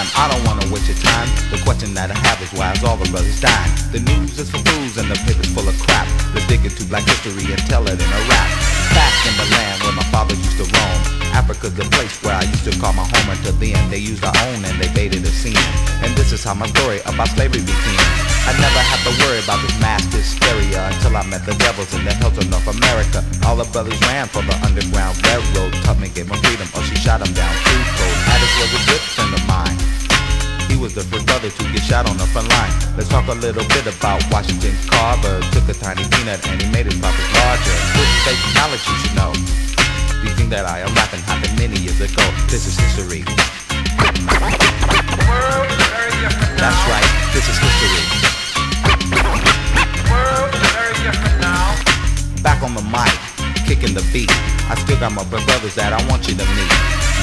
rhyme. I don't wanna waste your time. The question that I have is why is all the brothers dying? The news is for fools and the paper's full of crap. Let's dig into black history and tell it in a rap. Back in the land where my father used to roam, Africa's the place where I used to call my home. Until then they used our own and they baited us in. And this is how my story about slavery began. I never had to worry about this mass hysteria until I met the devils in the hills of North America. All the brothers ran for the Underground Railroad. Tubman gave them freedom or she shot them down too cold. Addis was a good friend of mine. He was the first brother to get shot on the front line. Let's talk a little bit about Washington Carver. Took a tiny peanut and he made his pockets larger. This is basic knowledge you should know. The thing that I am rapping happened many years ago. This is history. That's right, this is history. Back on the mic, kicking the beat. I still got my brothers that I want you to meet.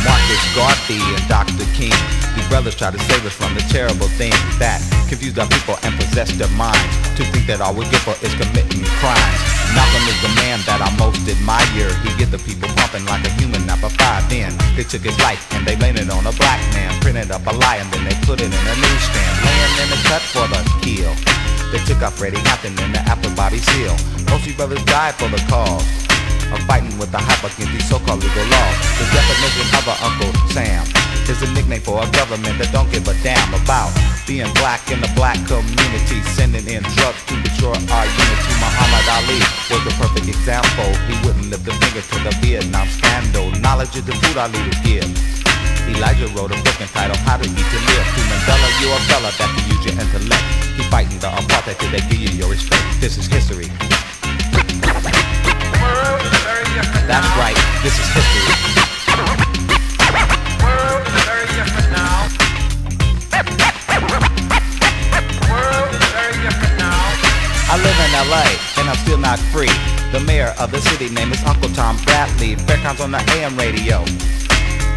Marcus Garvey and Dr. King. These brothers try to save us from the terrible things that confuse our people and possess their minds. To think that all we're good for is committing crimes. Malcolm is the man that I most admire. He get the people pumping like a human apple pie. Then they took his life and they blamed it on a black man. Printed up a lie and then they put it in a newsstand. Laying in the cut for the kill. They took out Freddie Hampton and the after Bobby Seale. Most of you brothers died for the cause of fighting with the hype against these so-called legal laws. The definition of an Uncle Sam is a nickname for a government that don't give a damn about being black in the black community, sending in drugs to destroy our unity. Muhammad Ali was the perfect example. He wouldn't lift a finger to the Vietnam scandal. Knowledge is the food our leaders give. Elijah wrote a book entitled How to Eat to Live. To Mandela, you're a fella that can use your intellect. Keep fighting the apartheid till they give you your respect. This is history. That's right, this is history. I live in LA and I'm still not free. The mayor of the city name is Uncle Tom Bradley. Fairgrounds on the AM radio,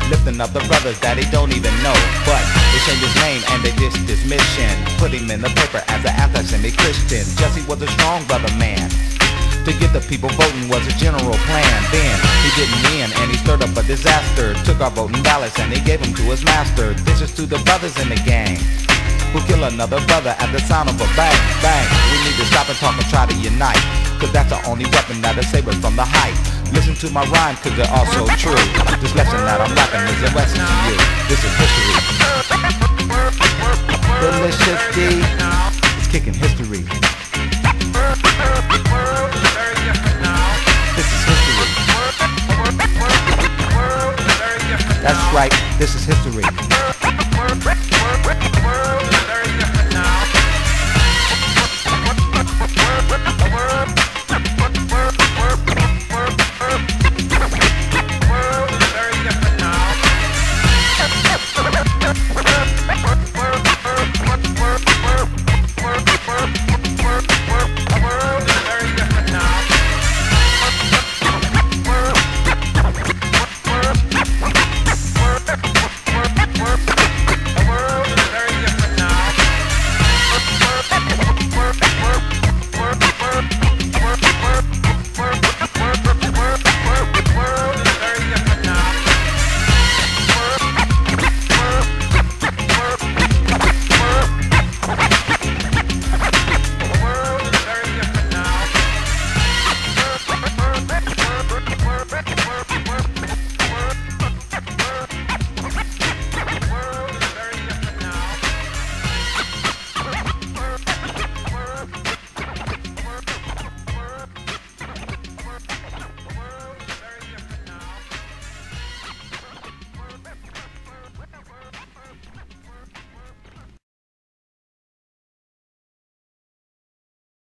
lifting up the brothers that he don't even know. But they changed his name and they ditched his mission. Put him in the paper as an anti-Semitic Christian. Jesse was a strong brother man. To get the people voting was a general plan. Then he didn't win and he stirred up a disaster. Took our voting ballots and he gave them to his master. This is to the brothers in the gang who kill another brother at the sound of a bang, bang. We need to stop and talk and try to unite, cause that's the only weapon that'll save us from the hype. Listen to my rhyme cause they're all so true. This lesson that I'm rapping is a lesson to you. This is history. Delicious D is kicking history. This is history. That's right, this is history.